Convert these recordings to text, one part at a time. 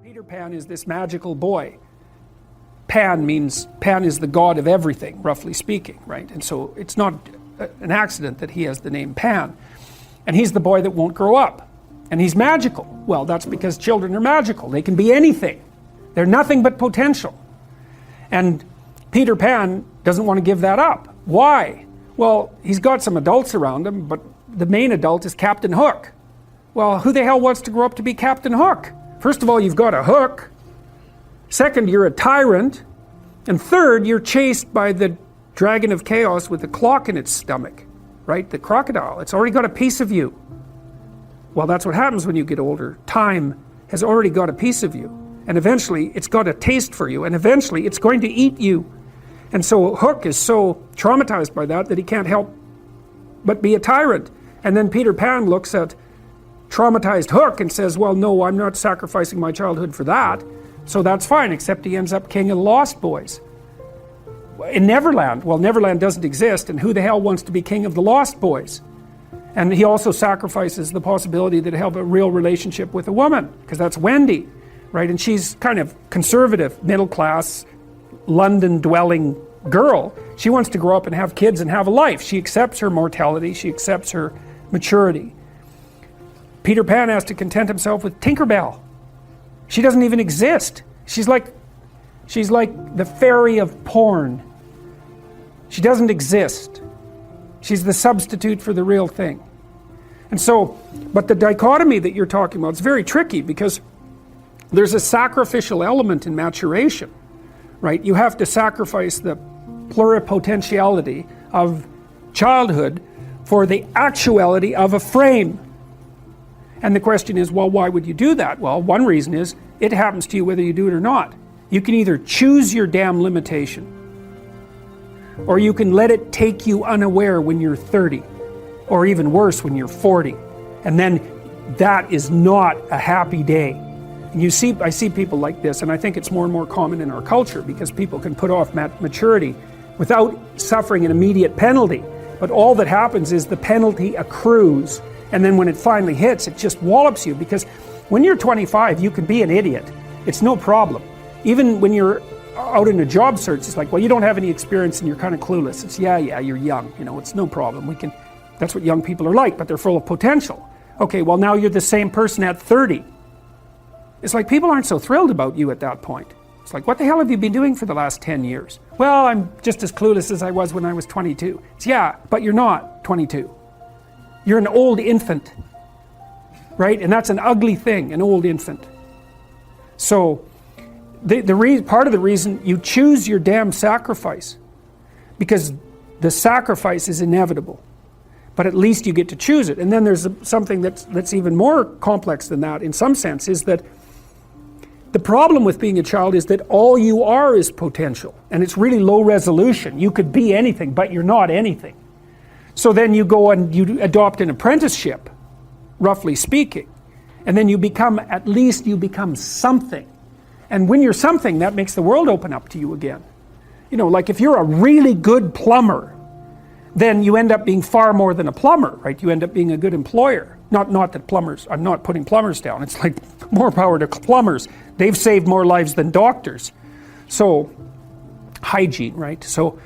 Peter Pan is this magical boy. Pan is the god of everything, roughly speaking, right? And so it's not an accident that he has the name Pan. And he's the boy that won't grow up. And he's magical. Well, that's because children are magical. They can be anything. They're nothing but potential. And Peter Pan doesn't want to give that up. Why? Well, he's got some adults around him, but the main adult is Captain Hook. Well, who the hell wants to grow up to be Captain Hook? First of all, you've got a hook. Second, you're a tyrant. And third, you're chased by the dragon of chaos with a clock in its stomach, right? The crocodile. It's already got a piece of you. Well, that's what happens when you get older. Time has already got a piece of you. And eventually, it's got a taste for you. And eventually, it's going to eat you. And so Hook is so traumatized by that he can't help but be a tyrant. And then Peter Pan looks at traumatized Hook and says, well, no, I'm not sacrificing my childhood for that. So that's fine, except he ends up king of the Lost Boys. In Neverland, well, Neverland doesn't exist, and who the hell wants to be king of the Lost Boys? And he also sacrifices the possibility that he'll have a real relationship with a woman, because that's Wendy, right? And she's kind of conservative, middle-class, London-dwelling girl. She wants to grow up and have kids and have a life. She accepts her mortality, she accepts her maturity. Peter Pan has to content himself with Tinkerbell. She doesn't even exist. She's like the fairy of porn. She doesn't exist. She's the substitute for the real thing. And so, but the dichotomy that you're talking about is very tricky, because there's a sacrificial element in maturation, right? You have to sacrifice the pluripotentiality of childhood for the actuality of a frame. And the question is, well, why would you do that? Well, one reason is it happens to you whether you do it or not. You can either choose your damn limitation, or you can let it take you unaware when you're 30, or even worse, when you're 40. And then that is not a happy day. And I see people like this, and I think it's more and more common in our culture, because people can put off maturity without suffering an immediate penalty. But all that happens is the penalty accrues. And then when it finally hits, it just wallops you, because when you're 25, you can be an idiot. It's no problem. Even when you're out in a job search, it's like, well, you don't have any experience and you're kind of clueless. It's, yeah, you're young, it's no problem. That's what young people are like, but they're full of potential. Okay, well, now you're the same person at 30. It's like people aren't so thrilled about you at that point. It's like, what the hell have you been doing for the last 10 years? Well, I'm just as clueless as I was when I was 22. It's, yeah, but you're not 22. You're an old infant, right? And that's an ugly thing, an old infant. So, part of the reason you choose your damn sacrifice, because the sacrifice is inevitable, but at least you get to choose it. And then there's something that's even more complex than that, in some sense, is that the problem with being a child is that all you are is potential, and it's really low resolution. You could be anything, but you're not anything. So then you go and you adopt an apprenticeship, roughly speaking, and then you become something. And when you're something, that makes the world open up to you again. Like if you're a really good plumber, then you end up being far more than a plumber, right? You end up being a good employer. Not that plumbers, I'm not putting plumbers down. It's like more power to plumbers. They've saved more lives than doctors. So, hygiene, right? So,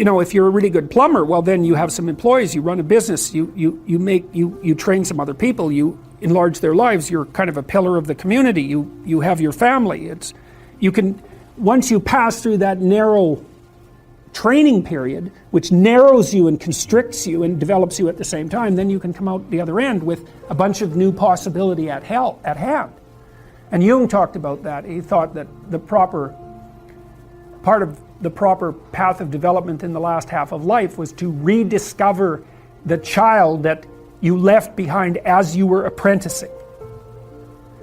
if you're a really good plumber, well, then you have some employees, you run a business, you train some other people, you enlarge their lives, you're kind of a pillar of the community, you have your family. Once you pass through that narrow training period, which narrows you and constricts you and develops you at the same time, then you can come out the other end with a bunch of new possibility at hand. And Jung talked about that. He thought that part of the proper path of development in the last half of life was to rediscover the child that you left behind as you were apprenticing.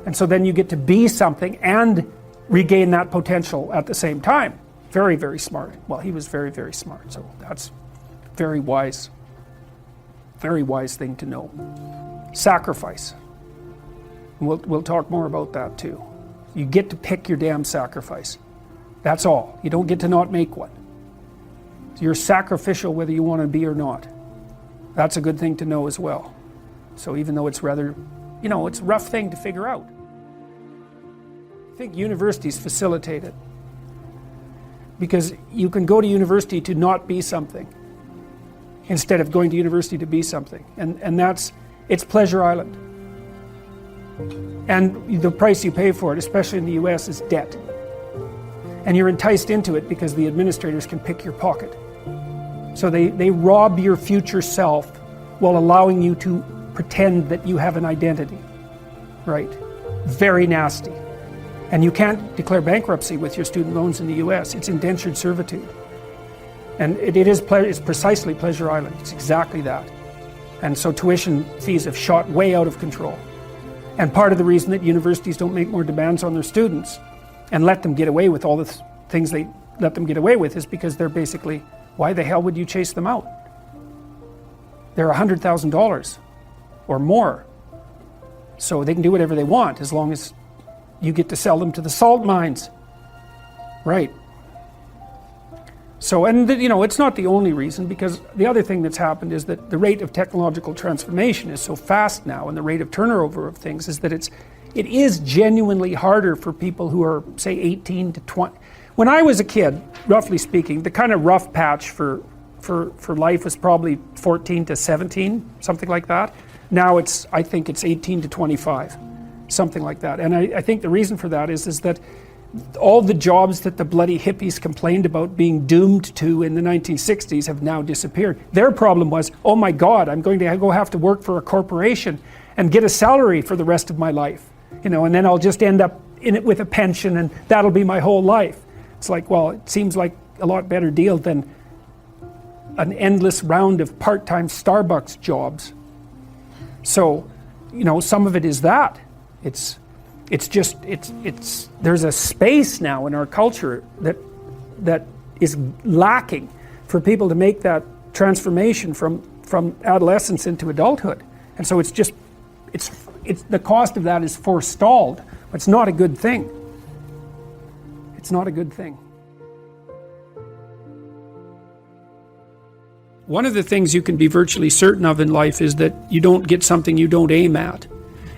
And so then you get to be something and regain that potential at the same time. Very, very smart. Well, he was very, very smart. So that's very wise thing to know. Sacrifice. We'll talk more about that too. You get to pick your damn sacrifice. That's all. You don't get to not make one. You're sacrificial whether you want to be or not. That's a good thing to know as well. So even though it's rather, it's a rough thing to figure out. I think universities facilitate it. Because you can go to university to not be something instead of going to university to be something. And it's Pleasure Island. And the price you pay for it, especially in the US, is debt. And you're enticed into it because the administrators can pick your pocket. So they rob your future self while allowing you to pretend that you have an identity. Right? Very nasty. And you can't declare bankruptcy with your student loans in the US. It's indentured servitude. And it's precisely Pleasure Island. It's exactly that. And so tuition fees have shot way out of control. And part of the reason that universities don't make more demands on their students and let them get away with all the things they let them get away with is because they're basically, why the hell would you chase them out? They're $100,000 or more. So they can do whatever they want as long as you get to sell them to the salt mines. Right. So, and it's not the only reason, because the other thing that's happened is that the rate of technological transformation is so fast now, and the rate of turnover of things is that it is genuinely harder for people who are, say, 18 to 20. When I was a kid, roughly speaking, the kind of rough patch for life was probably 14 to 17, something like that. Now I think it's 18 to 25. Something like that. And I think the reason for that is that all the jobs that the bloody hippies complained about being doomed to in the 1960s have now disappeared. Their problem was, oh my God, I'm going to go have to work for a corporation and get a salary for the rest of my life. And then I'll just end up in it with a pension and that'll be my whole life. It's like, well, it seems like a lot better deal than an endless round of part-time Starbucks jobs. So, some of it is that. There's a space now in our culture that is lacking for people to make that transformation from adolescence into adulthood. And so it's the cost of that is forestalled. It's not a good thing. It's not a good thing. One of the things you can be virtually certain of in life is that you don't get something you don't aim at.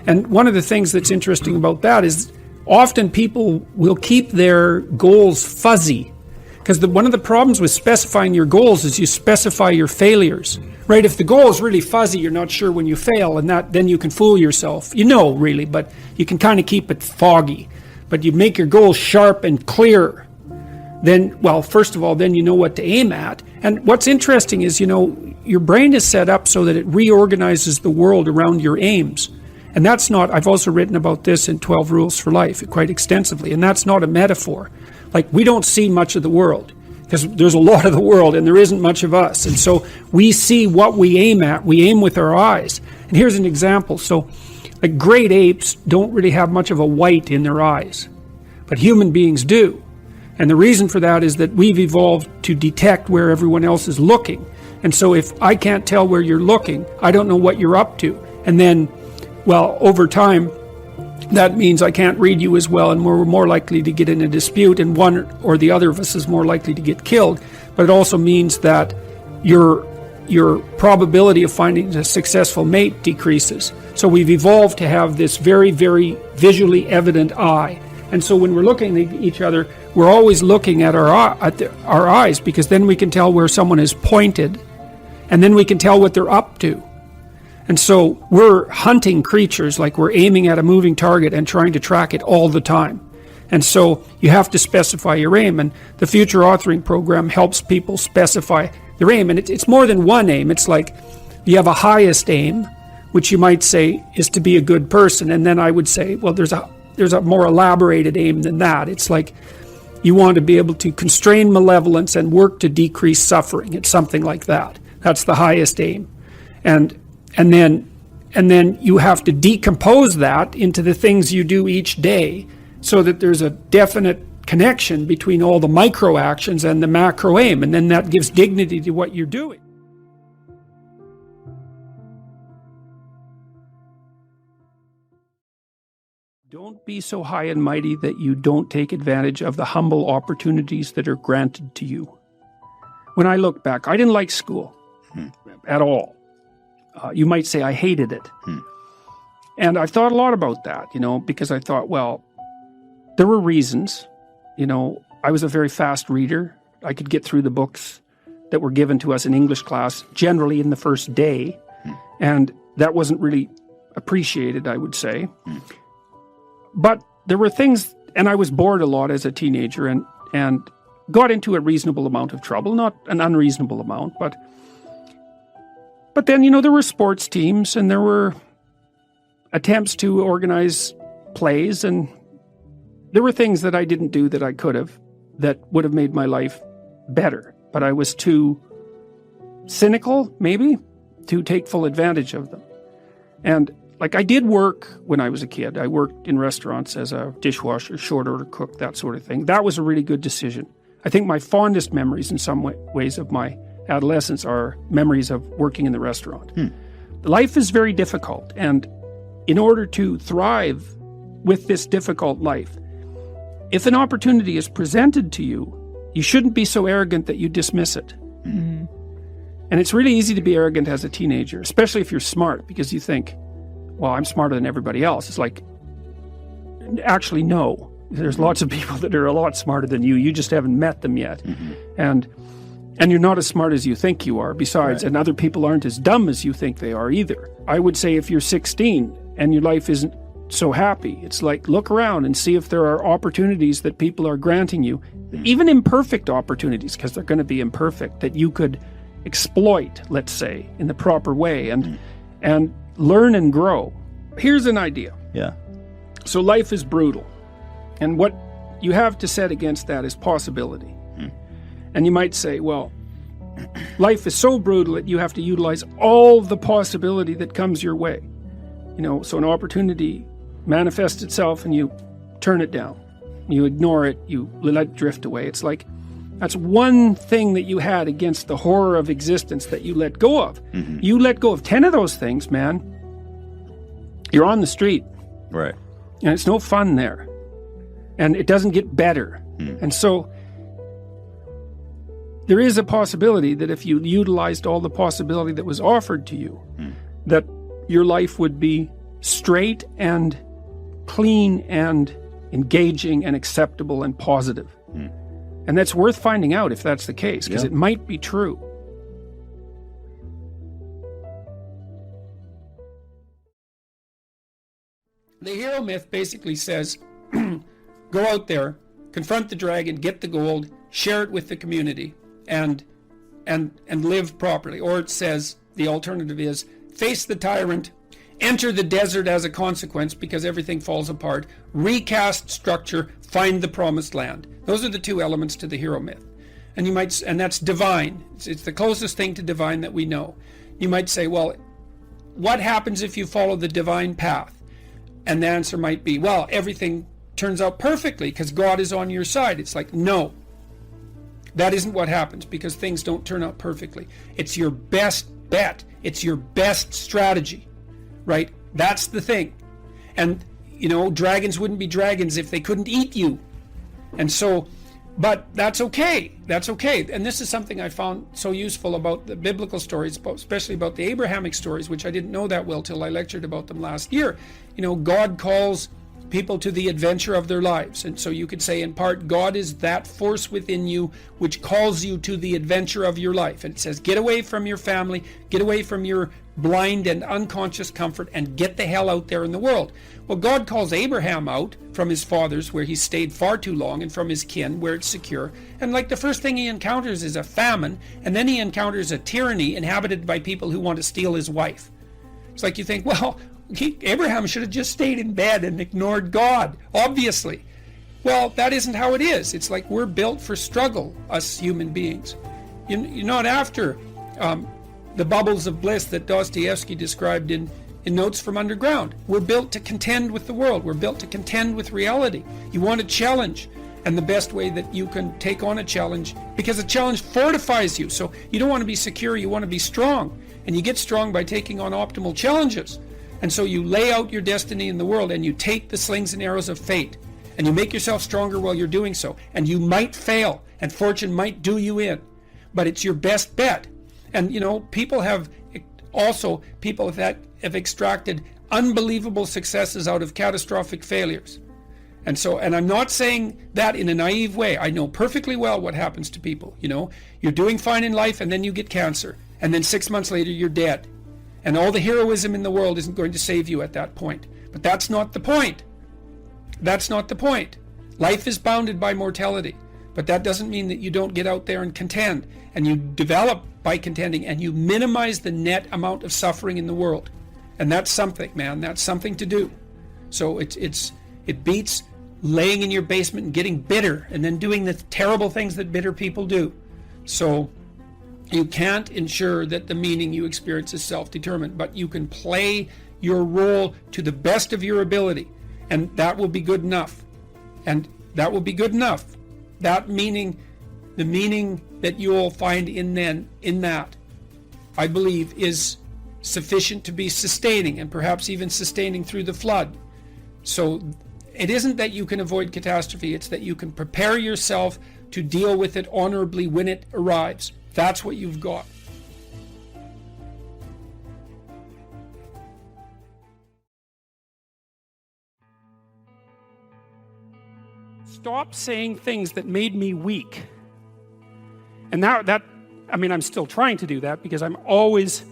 And one of the things that's interesting about that is often people will keep their goals fuzzy. Because one of the problems with specifying your goals is you specify your failures. Right? If the goal is really fuzzy, you're not sure when you fail, and then you can fool yourself. Really, but you can kind of keep it foggy. But you make your goals sharp and clear. Then, well, first of all, then you know what to aim at. And what's interesting is, your brain is set up so that it reorganizes the world around your aims. And that's not, I've also written about this in 12 Rules for Life quite extensively, and that's not a metaphor. Like, we don't see much of the world, because there's a lot of the world and there isn't much of us. And so we see what we aim at, we aim with our eyes. And here's an example. So, like, great apes don't really have much of a white in their eyes, but human beings do. And the reason for that is that we've evolved to detect where everyone else is looking. And so if I can't tell where you're looking, I don't know what you're up to. And then, well, over time, that means I can't read you as well, and we're more likely to get in a dispute, and one or the other of us is more likely to get killed. But it also means that your probability of finding a successful mate decreases. So we've evolved to have this very, very visually evident eye. And so when we're looking at each other, we're always looking at our eyes, because then we can tell where someone is pointed, and then we can tell what they're up to. And so we're hunting creatures, like we're aiming at a moving target and trying to track it all the time. And so you have to specify your aim, and the Future Authoring Program helps people specify their aim. And it's more than one aim. It's like you have a highest aim, which you might say is to be a good person. And then I would say, well, there's a more elaborated aim than that. It's like you want to be able to constrain malevolence and work to decrease suffering. It's something like that. That's the highest aim. And then you have to decompose that into the things you do each day, so that there's a definite connection between all the micro actions and the macro aim, and then that gives dignity to what you're doing. Don't be so high and mighty that you don't take advantage of the humble opportunities that are granted to you. When I look back, I didn't like school at all. You might say I hated it. And I've thought a lot about that, because I thought, well, there were reasons. I was a very fast reader. I could get through the books that were given to us in English class, generally in the first day. And that wasn't really appreciated, I would say. But there were things, and I was bored a lot as a teenager and got into a reasonable amount of trouble, not an unreasonable amount, but then, there were sports teams and there were attempts to organize plays, and there were things that I didn't do that I could have that would have made my life better. But I was too cynical, maybe, to take full advantage of them. And I did work when I was a kid. I worked in restaurants as a dishwasher, short order cook, that sort of thing. That was a really good decision. I think my fondest memories in some ways of my adolescence are memories of working in the restaurant. Life is very difficult, and in order to thrive with this difficult life, if an opportunity is presented to you, you shouldn't be so arrogant that you dismiss it. And it's really easy to be arrogant as a teenager, especially if you're smart, because you think, well, I'm smarter than everybody else. It's like, actually, no. There's lots of people that are a lot smarter than you. You just haven't met them yet. And you're not as smart as you think you are, besides, and other people aren't as dumb as you think they are either. I would say if you're 16 and your life isn't so happy, it's like, look around and see if there are opportunities that people are granting you, even imperfect opportunities, because they're going to be imperfect, that you could exploit, let's say, in the proper way and learn and grow. Here's an idea. Yeah. So life is brutal. And what you have to set against that is possibility. And you might say, well, life is so brutal that you have to utilize all the possibility that comes your way. So an opportunity manifests itself and you turn it down. You ignore it, you let it drift away. It's like, that's one thing that you had against the horror of existence that you let go of. You let go of 10 of those things, man. You're on the street. Right. And it's no fun there. And it doesn't get better. And so there is a possibility that if you utilized all the possibility that was offered to you, that your life would be straight and clean and engaging and acceptable and positive. And that's worth finding out if that's the case, because it might be true. The hero myth basically says, go out there, confront the dragon, get the gold, share it with the community, and live properly. Or it says, the alternative is, face the tyrant, enter the desert as a consequence because everything falls apart, recast structure, find the promised land. Those are the two elements to the hero myth. And that's divine. It's the closest thing to divine that we know. You might say, well, what happens if you follow the divine path? And the answer might be, well, everything turns out perfectly because God is on your side. It's like, no, that isn't what happens, because things don't turn out perfectly. It's your best bet. It's your best strategy, right? That's the thing. And, dragons wouldn't be dragons if they couldn't eat you. And so, but that's okay. That's okay. And this is something I found so useful about the biblical stories, especially about the Abrahamic stories, which I didn't know that well till I lectured about them last year. God calls people to the adventure of their lives. And so you could say, in part, God is that force within you which calls you to the adventure of your life. And it says, get away from your family, get away from your blind and unconscious comfort, and get the hell out there in the world. Well, God calls Abraham out from his fathers, where he stayed far too long, and from his kin, where it's secure. And the first thing he encounters is a famine, and then he encounters a tyranny inhabited by people who want to steal his wife. It's like you think, well, Abraham should have just stayed in bed and ignored God, obviously. Well, that isn't how it is. It's like we're built for struggle, us human beings. You're not after the bubbles of bliss that Dostoevsky described in Notes from Underground. We're built to contend with the world. We're built to contend with reality. You want a challenge, and the best way that you can take on a challenge, because a challenge fortifies you. So you don't want to be secure, you want to be strong. And you get strong by taking on optimal challenges. And so you lay out your destiny in the world, and you take the slings and arrows of fate, and you make yourself stronger while you're doing so. And you might fail, and fortune might do you in, but it's your best bet. And people have extracted unbelievable successes out of catastrophic failures. And I'm not saying that in a naive way. I know perfectly well what happens to people. You're doing fine in life and then you get cancer. And then 6 months later, you're dead. And all the heroism in the world isn't going to save you at that point. But that's not the point. That's not the point. Life is bounded by mortality. But that doesn't mean that you don't get out there and contend. And you develop by contending and you minimize the net amount of suffering in the world. And that's something, man. That's something to do. So it beats laying in your basement and getting bitter and then doing the terrible things that bitter people do. So you can't ensure that the meaning you experience is self-determined, but you can play your role to the best of your ability, and that will be good enough. And that will be good enough. That meaning, the meaning that you'll find in that, I believe, is sufficient to be sustaining, and perhaps even sustaining through the flood. So it isn't that you can avoid catastrophe, it's that you can prepare yourself to deal with it honorably when it arrives. That's what you've got. Stop saying things that made me weak. And I'm still trying to do that, because I'm always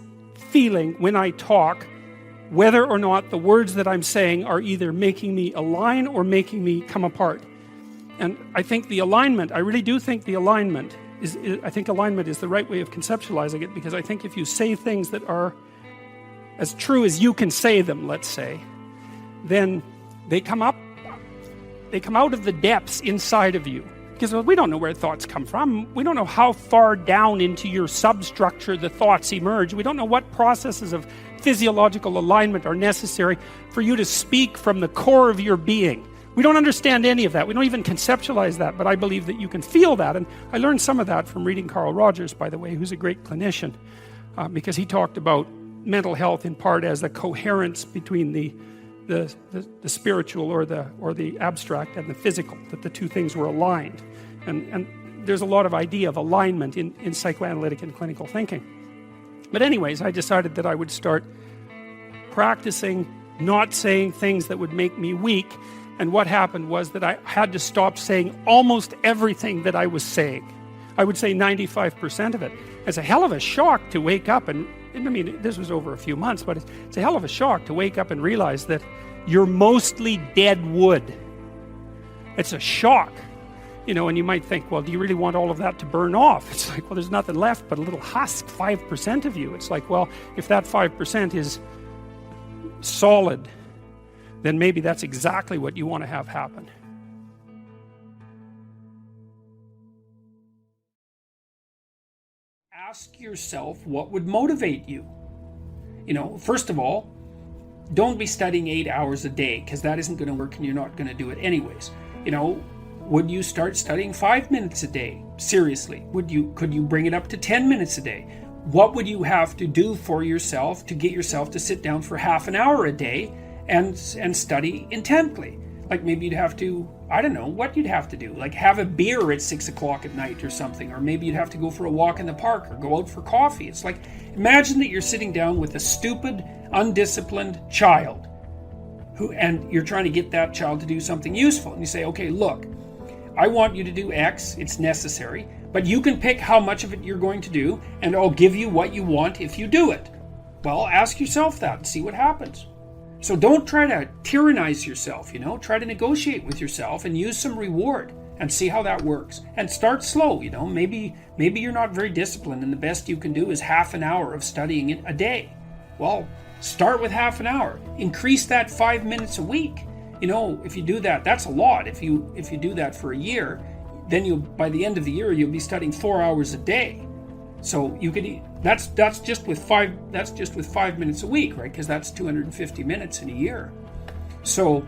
feeling when I talk whether or not the words that I'm saying are either making me align or making me come apart. And I think the alignment, I really do think the alignment I think alignment is the right way of conceptualizing it, because I think if you say things that are as true as you can say them, let's say, then they come out of the depths inside of you. Because we don't know where thoughts come from. We don't know how far down into your substructure the thoughts emerge. We don't know what processes of physiological alignment are necessary for you to speak from the core of your being. We don't understand any of that. We don't even conceptualize that, but I believe that you can feel that. And I learned some of that from reading Carl Rogers, by the way, who's a great clinician, because he talked about mental health in part as the coherence between the spiritual or the abstract and the physical, that the two things were aligned. And there's a lot of idea of alignment in psychoanalytic and clinical thinking. But anyways, I decided that I would start practicing not saying things that would make me weak. And what happened was that I had to stop saying almost everything that I was saying. I would say 95% of it. It's a hell of a shock to wake up and I mean, this was over a few months, but it's a hell of a shock to wake up and realize that you're mostly dead wood. It's a shock, and you might think, well, do you really want all of that to burn off? It's like, well, there's nothing left but a little husk, 5% of you. It's like, well, if that 5% is solid, then maybe that's exactly what you want to have happen. Ask yourself what would motivate you. First of all, don't be studying 8 hours a day, because that isn't going to work and you're not going to do it anyways. Would you start studying 5 minutes a day? Seriously, could you bring it up to 10 minutes a day? What would you have to do for yourself to get yourself to sit down for half an hour a day and study intently? Like maybe you'd have to, I don't know what you'd have to do, like have a beer at 6 o'clock at night or something, or maybe you'd have to go for a walk in the park or go out for coffee. It's like, imagine that you're sitting down with a stupid, undisciplined child and you're trying to get that child to do something useful. And you say, okay, look, I want you to do X, it's necessary, but you can pick how much of it you're going to do, and I'll give you what you want if you do it. Well, ask yourself that and see what happens. So don't try to tyrannize yourself, try to negotiate with yourself and use some reward and see how that works. And start slow, maybe you're not very disciplined and the best you can do is half an hour of studying it a day. Well, start with half an hour. Increase that 5 minutes a week. If you do that, that's a lot. If you do that for a year, then by the end of the year, you'll be studying 4 hours a day. So you could, that's just with 5 minutes a week, right? Because that's 250 minutes in a year. So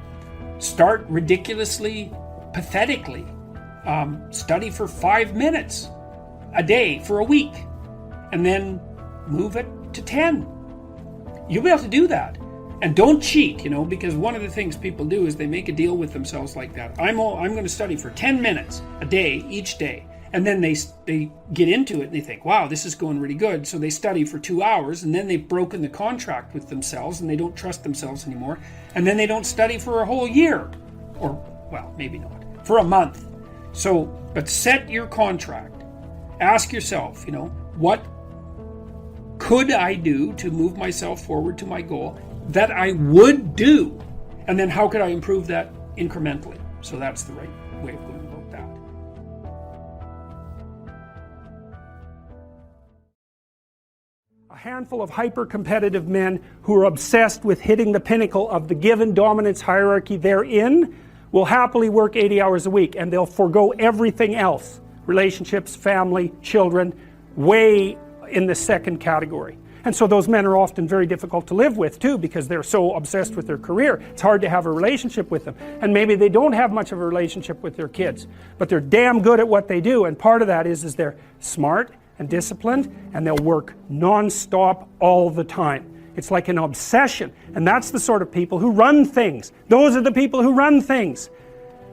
start ridiculously, pathetically. Study for 5 minutes a day for a week, and then move it to 10. You'll be able to do that. And don't cheat, because one of the things people do is they make a deal with themselves like that. I'm going to study for 10 minutes a day, each day. And then they get into it and they think, wow, this is going really good. So they study for 2 hours, and then they've broken the contract with themselves and they don't trust themselves anymore. And then they don't study for a whole year or well, maybe not, for a month. So, but set your contract. Ask yourself, what could I do to move myself forward to my goal that I would do? And then how could I improve that incrementally? So that's the right way of going about that. A handful of hyper-competitive men who are obsessed with hitting the pinnacle of the given dominance hierarchy they're in will happily work 80 hours a week, and they'll forego everything else. Relationships, family, children, way in the second category. And so those men are often very difficult to live with too, because they're so obsessed with their career. It's hard to have a relationship with them. And maybe they don't have much of a relationship with their kids, but they're damn good at what they do. And part of that is they're smart and disciplined, and they'll work non-stop all the time. It's like an obsession. And that's the sort of people who run things. Those are the people who run things.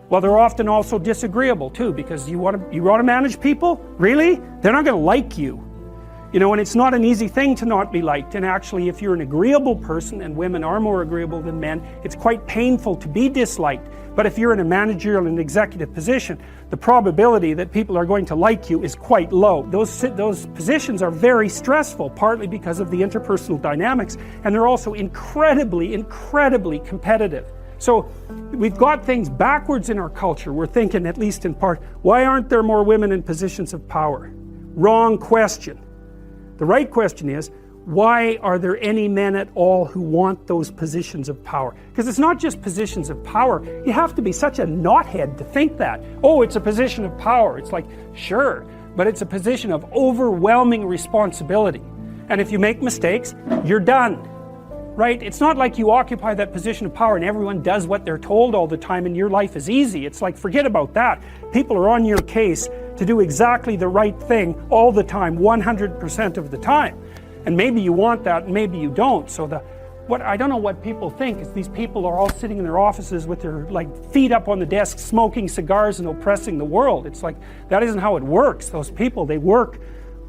Well, they're often also disagreeable too, because you want to manage people? Really? They're not going to like you. And it's not an easy thing to not be liked. And actually, if you're an agreeable person, and women are more agreeable than men, it's quite painful to be disliked. But if you're in a managerial and executive position, the probability that people are going to like you is quite low. Those positions are very stressful, partly because of the interpersonal dynamics, and they're also incredibly, incredibly competitive. So we've got things backwards in our culture. We're thinking, at least in part, why aren't there more women in positions of power? Wrong question. The right question is, why are there any men at all who want those positions of power? Because it's not just positions of power. You have to be such a knothead to think that. Oh, it's a position of power. It's like, sure, but it's a position of overwhelming responsibility. And if you make mistakes, you're done. Right? It's not like you occupy that position of power and everyone does what they're told all the time and your life is easy. It's like, forget about that. People are on your case to do exactly the right thing all the time, 100% of the time. And maybe you want that and maybe you don't. So I don't know what people think is these people are all sitting in their offices with their feet up on the desk, smoking cigars and oppressing the world. It's like, that isn't how it works. Those people, they work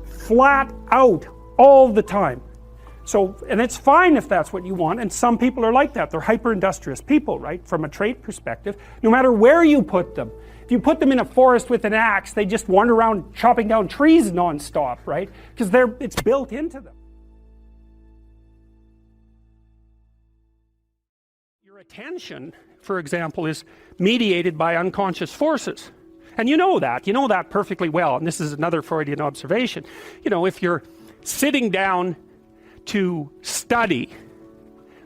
flat out all the time. So, and it's fine if that's what you want, and some people are like that. They're hyper-industrious people, right? From a trait perspective, no matter where you put them. If you put them in a forest with an axe, they just wander around chopping down trees non-stop, right? Because it's built into them. Your attention, for example, is mediated by unconscious forces. And you know that perfectly well. And this is another Freudian observation. If you're sitting down to study,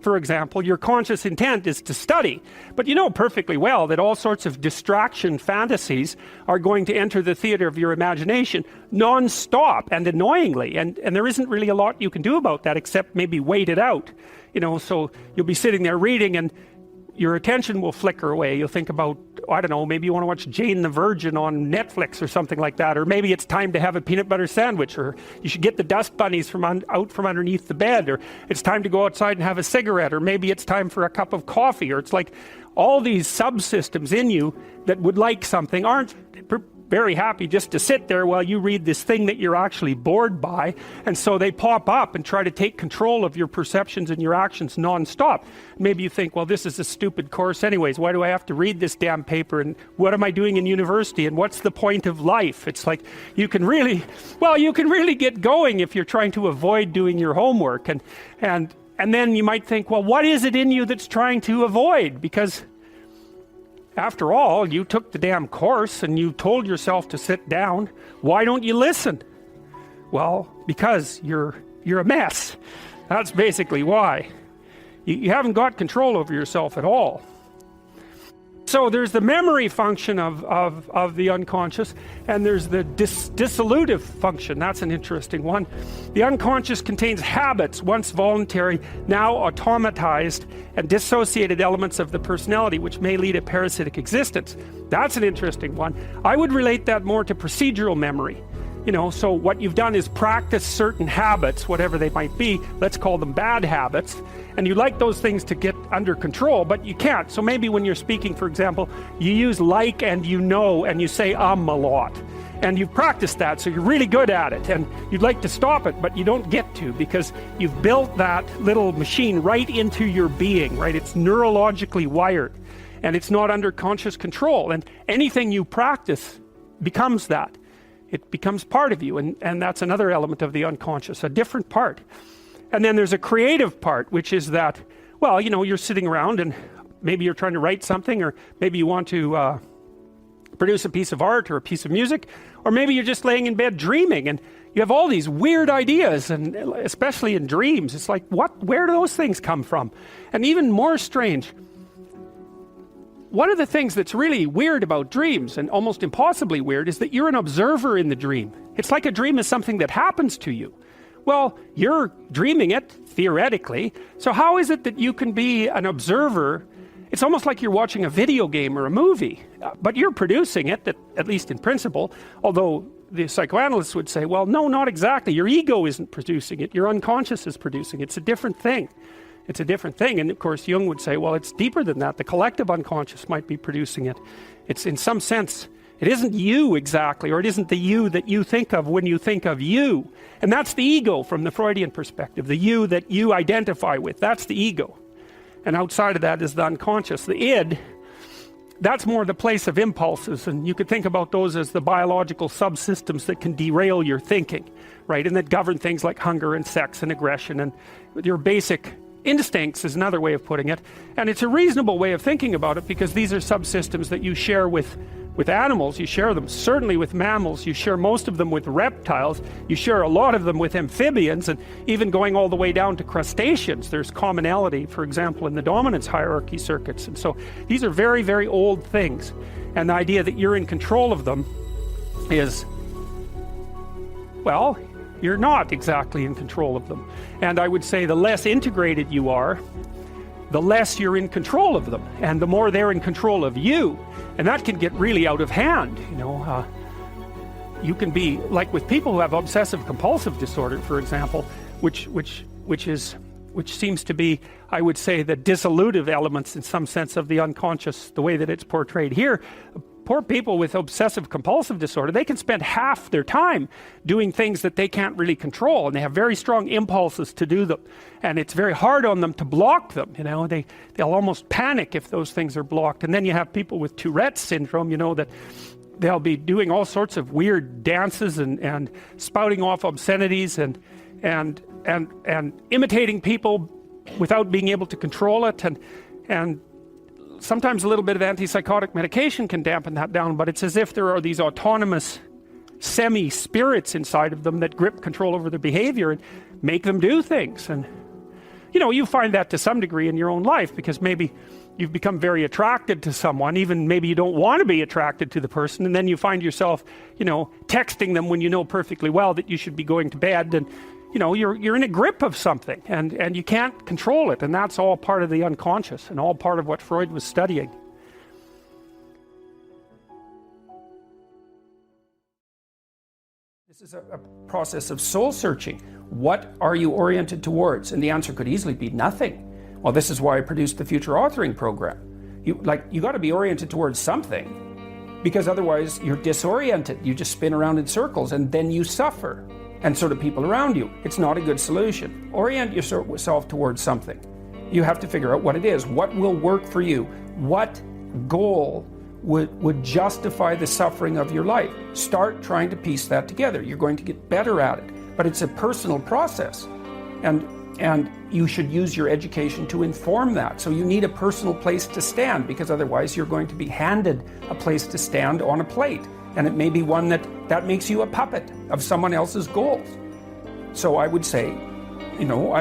for example, your conscious intent is to study, but you know perfectly well that all sorts of distraction fantasies are going to enter the theater of your imagination non-stop and annoyingly, and there isn't really a lot you can do about that except maybe wait it out. So you'll be sitting there reading and your attention will flicker away. You'll think about, I don't know, maybe you want to watch Jane the Virgin on Netflix or something like that, or maybe it's time to have a peanut butter sandwich, or you should get the dust bunnies out from underneath the bed, or it's time to go outside and have a cigarette, or maybe it's time for a cup of coffee, or it's like all these subsystems in you that would like something aren't very happy just to sit there while you read this thing that you're actually bored by, and so they pop up and try to take control of your perceptions and your actions non-stop. Maybe you think, well, this is a stupid course anyways, why do I have to read this damn paper, and what am I doing in university, and what's the point of life? It's like, you can really get going if you're trying to avoid doing your homework, and then you might think, well, what is it in you that's trying to avoid? Because after all, you took the damn course and you told yourself to sit down. Why don't you listen? Well, because you're a mess. That's basically why. You haven't got control over yourself at all. So there's the memory function of the unconscious, and there's the dissolutive function. That's an interesting one. The unconscious contains habits, once voluntary, now automatized, and dissociated elements of the personality, which may lead a parasitic existence. That's an interesting one. I would relate that more to procedural memory. So what you've done is practice certain habits, whatever they might be, let's call them bad habits, and you like those things to get under control, but you can't. So maybe when you're speaking, for example, you use like and and you say a lot. And you've practiced that, so you're really good at it, and you'd like to stop it, but you don't get to, because you've built that little machine right into your being, right? It's neurologically wired, and it's not under conscious control, and anything you practice becomes that. It becomes part of you, and that's another element of the unconscious, a different part. And then there's a creative part, which is that, well, you know, you're sitting around and maybe you're trying to write something, or maybe you want to produce a piece of art or a piece of music, or maybe you're just laying in bed dreaming, and you have all these weird ideas, and especially in dreams, it's like, where do those things come from? And even more strange, one of the things that's really weird about dreams, and almost impossibly weird, is that you're an observer in the dream. It's like a dream is something that happens to you. Well, you're dreaming it, theoretically, so how is it that you can be an observer? It's almost like you're watching a video game or a movie, but you're producing it, at least in principle, although the psychoanalysts would say, well, no, not exactly. Your ego isn't producing it. Your unconscious is producing it. It's a different thing. It's a different thing. And of course, Jung would say, well, it's deeper than that. The collective unconscious might be producing it. It's, in some sense, it isn't you exactly, or it isn't the you that you think of when you think of you. And that's the ego from the Freudian perspective, the you that you identify with. That's the ego. And outside of that is the unconscious. The id, that's more the place of impulses, and you could think about those as the biological subsystems that can derail your thinking, right? And that govern things like hunger and sex and aggression, and your basic instincts is another way of putting it. And it's a reasonable way of thinking about it, because these are subsystems that you share with animals. You share them certainly with mammals, you share most of them with reptiles, you share a lot of them with amphibians, and even going all the way down to crustaceans there's commonality, for example, in the dominance hierarchy circuits. And so these are very, very old things, and the idea that you're in control of them is, well, you're not exactly in control of them. And I would say the less integrated you are, the less you're in control of them, and the more they're in control of you. And that can get really out of hand, you know. You can be, like with people who have obsessive compulsive disorder, for example, which seems to be, I would say, the dissolutive elements in some sense of the unconscious, the way that it's portrayed here. Poor people with obsessive compulsive disorder, they can spend half their time doing things that they can't really control, and they have very strong impulses to do them, and it's very hard on them to block them, you know. They'll almost panic if those things are blocked. And then you have people with Tourette's syndrome, you know, that they'll be doing all sorts of weird dances and spouting off obscenities and imitating people without being able to control it, and sometimes a little bit of antipsychotic medication can dampen that down, but it's as if there are these autonomous semi-spirits inside of them that grip control over their behavior and make them do things. And you know, you find that to some degree in your own life, because maybe you've become very attracted to someone, even maybe you don't want to be attracted to the person, and then you find yourself, you know, texting them when you know perfectly well that you should be going to bed, and you know, you're in a grip of something, and you can't control it, and that's all part of the unconscious, and all part of what Freud was studying. This is a process of soul searching. What are you oriented towards? And the answer could easily be nothing. Well, this is why I produced the Future Authoring Program. You got to be oriented towards something, because otherwise you're disoriented. You just spin around in circles, and then you suffer. And so do people around you. It's not a good solution. Orient yourself towards something. You have to figure out what it is. What will work for you? What goal would justify the suffering of your life? Start trying to piece that together. You're going to get better at it. But it's a personal process. And you should use your education to inform that. So you need a personal place to stand, because otherwise you're going to be handed a place to stand on a plate. And it may be one that makes you a puppet of someone else's goals. So I would say, you know,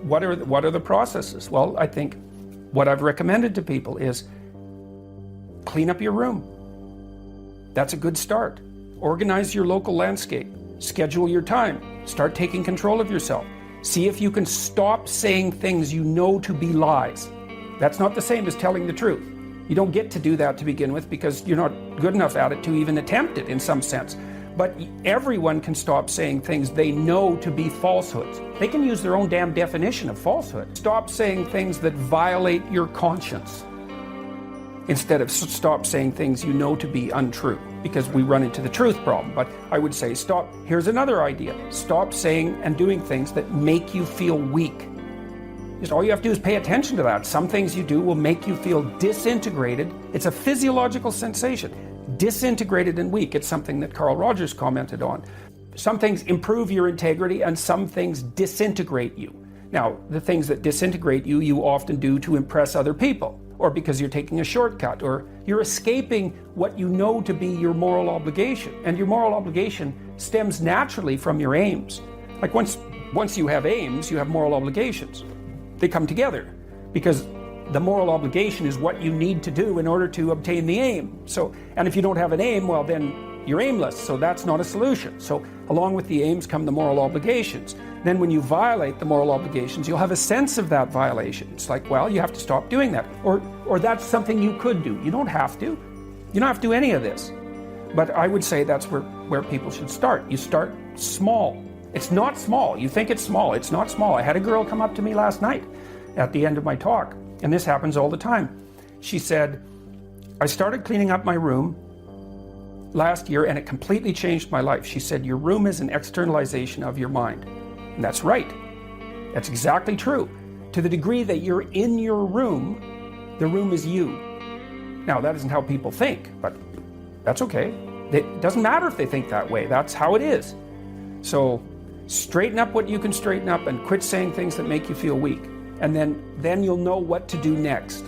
what are the processes? Well, I think what I've recommended to people is clean up your room. That's a good start. Organize your local landscape. Schedule your time. Start taking control of yourself. See if you can stop saying things you know to be lies. That's not the same as telling the truth. You don't get to do that to begin with, because you're not good enough at it to even attempt it in some sense. But everyone can stop saying things they know to be falsehoods. They can use their own damn definition of falsehood. Stop saying things that violate your conscience. instead of stop saying things you know to be untrue, because we run into the truth problem. But I would say stop. Here's another idea. Stop saying and doing things that make you feel weak. Just all you have to do is pay attention to that. Some things you do will make you feel disintegrated. It's a physiological sensation. Disintegrated and weak. It's something that Carl Rogers commented on. Some things improve your integrity and some things disintegrate you. Now, the things that disintegrate you, you often do to impress other people, or because you're taking a shortcut, or you're escaping what you know to be your moral obligation. And your moral obligation stems naturally from your aims. Like once you have aims, you have moral obligations. They come together because the moral obligation is what you need to do in order to obtain the aim. So, and if you don't have an aim, well then you're aimless, so that's not a solution. So along with the aims come the moral obligations. Then when you violate the moral obligations, you'll have a sense of that violation. It's like, well, you have to stop doing that. Or that's something you could do. You don't have to. You don't have to do any of this. But I would say that's where people should start. You start small. It's not small. You think it's small. It's not small. I had a girl come up to me last night at the end of my talk, and this happens all the time. She said, I started cleaning up my room last year and it completely changed my life. She said, your room is an externalization of your mind. And that's right. That's exactly true. To the degree that you're in your room, the room is you. Now, that isn't how people think, but that's okay. It doesn't matter if they think that way. That's how it is. So straighten up what you can straighten up and quit saying things that make you feel weak. And then you'll know what to do next.